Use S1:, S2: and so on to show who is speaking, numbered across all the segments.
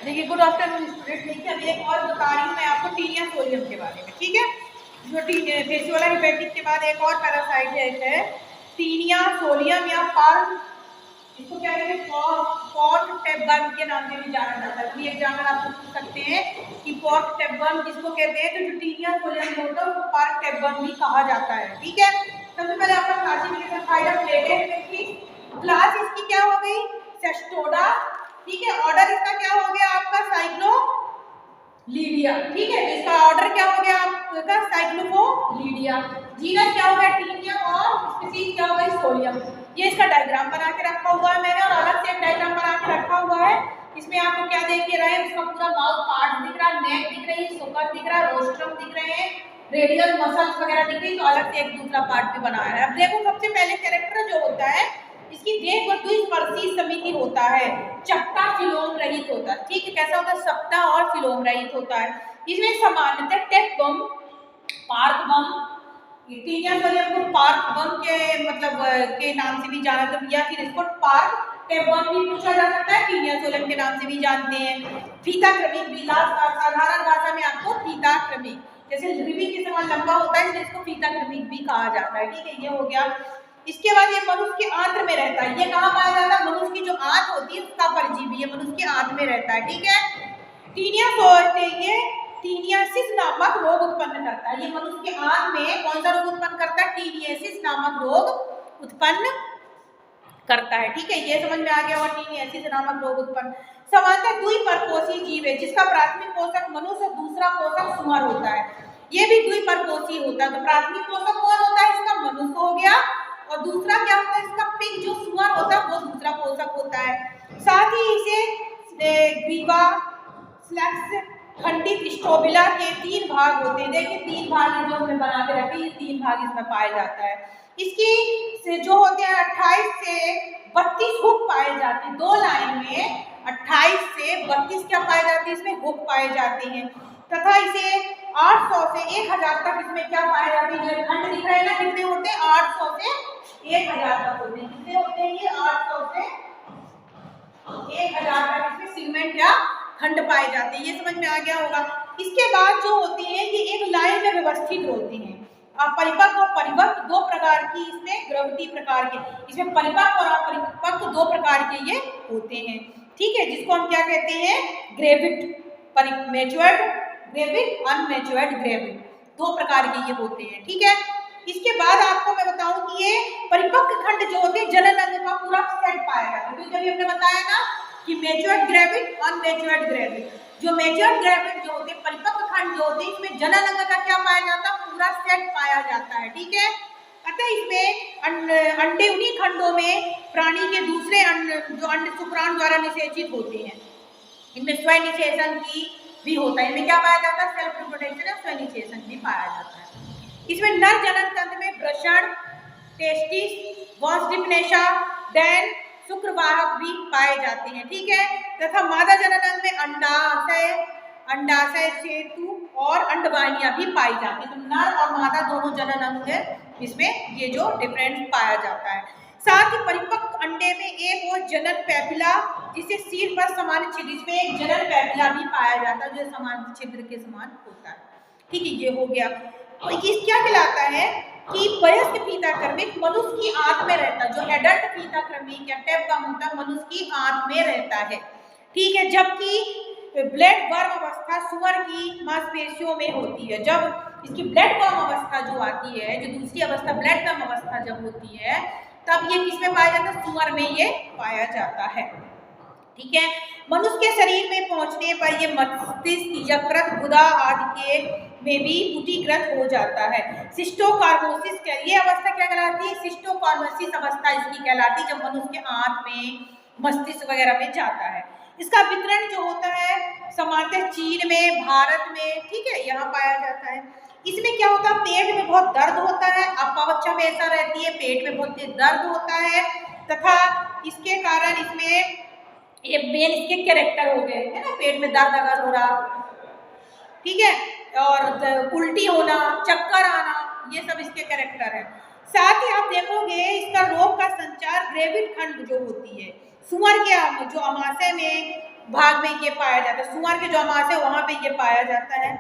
S1: देखिए good afternoon student. देखिए अभी एक और बता रही हूँ मैं आपको टीनिया सोलियम के बारे में। ठीक है, जो फेसियोला हिपेटिक के बाद एक और पैरासाइट है टीनिया सोलियम या पार्क, इसको क्या कहते हैं पॉट टेबवर्म के नाम से भी जाना जाता है। तो एग्जाम्पल आपको पूछ सकते हैं कि पॉट टेबवर्म किसको कहते हैं, तो जो टीनिया सोलियम होता है उसको पार्क टेबवर्म भी कहा जाता है। ठीक है, सबसे पहले आपका क्लासिफिकेशन फाइल प्लेटेड क्लास इसकी क्या हो गई, सेस्टोडा। ठीक है, ऑर्डर इसका क्या हो गया आपका साइक्लोलीडिया। ठीक है, तो इसका ऑर्डर क्या हो गया आपका साइक्लोलीडिया। जीनस क्या हो गया टीनिया और स्पीशीज क्या हो गई सोलियम। ये इसका डायग्राम बना के रखा हुआ है मैंने, और अलग से एक डायग्राम बना के रखा हुआ है। इसमें आपको क्या देख के रहे हैं, उसका पूरा माउथ पार्ट दिख रहा है, नेक दिख रही है, सुपर दिख रहा है, रोस्ट्रम दिख रहे हैं, रेडियल मसल्स वगैरह दिख रही है। तो अलग से एक दूसरा पार्ट भी बनाया है। अब देखो सबसे पहले कैरेक्टर जो होता है इसकी देख और द्विस्पर्शी समिति होता है, चपटा फिलोम रहित होता है। ठीक है, कैसा होता है, सप्ता और फिलोम रहित होता है। इसमें सामान्यतः टेप बम, पार्क बम, टीनिया सोलियम को पार्क बम के मतलब के नाम से भी जाना तो, या फिर इसको पार्क टेप बम भी पूछा जा सकता है, टीनिया सोलियम के नाम से भी जानते हैं। फीता क्रमिक बिलास, साधारण भाषा में आपको फीता क्रमिक, जैसे रिबी के समान लंबा होता है इसलिए इसको फीता क्रमिक भी कहा जाता है। ठीक है, ये हो गया। इसके बाद ये मनुष्य के आंत्र में रहता है। ये कहाँ पाया जाता है, मनुष्य की जो आंत होती है उसका परजीवी ये मनुष्य के आंत में रहता है। ठीक है, ये टीनियासिस नामक रोग उत्पन्न करता है। ये मनुष्य के आंत में कौन सा रोग उत्पन्न करता है, टीनियासिस नामक रोग उत्पन्न करता है। ठीक है, ये समझ में आ गया। और टीनियासिस नामक रोग उत्पन्न सामान्यतः द्विपरपोषी जीव है, जिसका प्राथमिक पोषक मनुष्य और दूसरा पोषक सुअर होता है। ये भी द्विपरपोषी होता है। तो प्राथमिक पोषक कौन होता है, इसका मनुष्य हो गया, और दूसरा क्या होता है इसका पिग जो सुअर होता है वो दूसरा पोषक होता है। साथ ही इसे ग्रीवा, स्लैक्स, खंडित स्टोबिला के 3 भाग होते हैं। देखिए 3 भाग जो हमने बना के रखे, ये 3 भाग इसमें पाया जाता है। इसकी से जो होते हैं 28 से 32 हुक पाए जाते हैं। 2 लाइन में 28 से 32 क्या पाए जाते हैं, इसमें हुक पाए जाते हैं। तथा इसे 800 से 1000 तक इसमें क्या पाए जाते हैं, जो खंड दिख रहे हैं ना, कितने होते हैं 800 से 1000 तक होते हैं। कितने होते हैं ये 800 से 1000 तक इसमें सीमेंट या खंड पाए जाते हैं। ये समझ में आ गया होगा। इसके बाद जो होती है ये एक लाइन में व्यवस्थित होती हैं। परिपक्व और परिपक्व 2 प्रकार की इसमें ग्रेविटी प्रकार के, इसमें परिपक्व और अपरिपक्व 2 प्रकार के ये होते हैं। ठीक है, जिसको हम क्या कहते हैं, ग्रेविड, मैच्योर्ड ग्रेविड, अनमैच्योर्ड ग्रेविड, 2 प्रकार के ये होते हैं। ठीक है, इसके बाद आपको मैं बताऊं कि ये परिपक्व खंड जो होते हैं जनन अंग का पूरा सेट पाया जाता है। क्योंकि अभी हमने बताया ना कि मैच्योर्ड ग्रेविड, अनमैच्योर्ड ग्रेविड, जो मैच्योर्ड ग्रेविड जो होते हैं परिपक्व खंड जो होते हैं इसमें जनन अंग का क्या पाया जाता है, पूरा सेट पाया जाता है। ठीक है, अतः इसमें अंडे उन्हीं खंडों में प्राणी के दूसरे जो अंड शुक्राणु द्वारा निषेचित होते हैं। इनमें स्वनिषेचन की भी होता है। इनमें क्या पाया जाता है, सेल्फ रिप्रोडक्शन और स्वनिषेचन भी पाया जाता है। इसमें नर जनन तंत्र में वृषण, टेस्टिस, वंश डिप्नेशा, देन शुक्रवाहक भी पाए जाते हैं। ठीक है, तथा मादा जनन अंग में अंडाशय सेतु और अंडवाहिनियां भी पाई जाती है। तो नर और मादा दोनों जनन अंग है, इसमें ये जो डिफरेंस पाया जाता है। साथ ही परिपक्व अंडे में एक और जनन पैपिला, जिसे सिर पर समान छिद्र, इसमें एक जनन पैपिला भी पाया जाता है जो समान छिद्र के समान होता है। ठीक है, ये हो गया। तो ये क्या कहलाता है कि वयस्क फीता क्रमिक मनुष्य की आंत में रहता है। जो एडल्ट फीता क्रमिक या टेप बम होता है मनुष्य की आंत में रहता है। ठीक है, जबकि ब्लड वर्म अवस्था सुअर की मांसपेशियों में होती है। जब इसकी ब्लड वर्म अवस्था जो आती है, जो दूसरी अवस्था ब्लड वर्म अवस्था जब होती है, तब ये किसमें पाया जाता है, सुअर में ये पाया जाता है। ठीक है, मनुष्य के शरीर में पहुंचने पर ये मस्तिष्क, यकृत, गुदा आदि के में भी पुटीकृत हो जाता है। सिस्टोकार्मोसिस ये अवस्था क्या कहलाती है, सिस्टोकार्मोसिस अवस्था इसकी कहलाती है, जब मनुष्य के आंत में, मस्तिष्क वगैरह में जाता है। इसका वितरण जो होता है सामान्यतः चीन में, भारत में, ठीक है, यहाँ पाया जाता है। इसमें क्या होता है, पेट में बहुत दर्द होता है, अपवक्षा में ऐसा रहती है, पेट में बहुत दर्द होता है, तथा इसके कारण इसमें ये मेन इसके कैरेक्टर हो गए है ना, पेट में दर्द अगर हो रहा, ठीक है, और उल्टी होना, चक्कर आना, ये सब इसके कैरेक्टर है। साथ ही आप देखोगे इसका रोग का संचार ग्रेविड खंड जो होती है सुअर के जो अमाशय में भाग में ये पाया जाता है, सुअर के जो मांस है वहां पे ये पाया जाता है।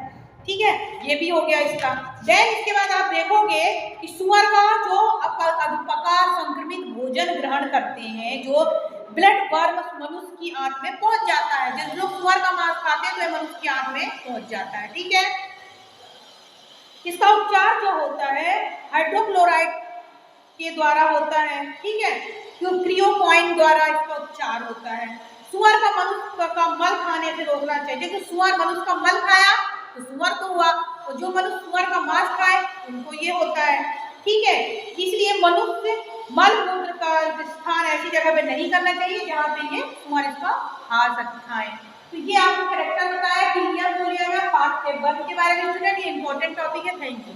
S1: ठीक है, ये भी हो गया इसका। देन इसके बाद आप देखोगे कि सुअर का जो अधपका संक्रमित भोजन ग्रहण करते हैं, जो ब्लड वर्म मनुष्य की आंत में पहुंच जाता है। जिस लोग सुअर का मांस खाते हैं तो मनुष्य की आंत में पहुंच जाता है। ठीक है, इसका उपचार जो होता है हाइड्रोक्लोराइड के द्वारा होता है। ठीक है, क्रियोक्वाइन द्वारा इसका उपचार होता है। सुअर का मनुष्य का मल खाने से रोकना चाहिए। जो सुअर मनुष्य का मल खाया तो सुअर को हुआ, और जो मनुष्य सुअर का मांस खाए उनको ये होता है। ठीक है, इसलिए मनुष्य मल मूत्र का स्थान ऐसी जगह पे नहीं करना चाहिए जहाँ पे ये सुअर इसका खा खाए। तो ये आपको करेक्टर बताया कि लिया पार्ट के बारे में। स्टूडेंट ये इंपॉर्टेंट टॉपिक है। Thank you.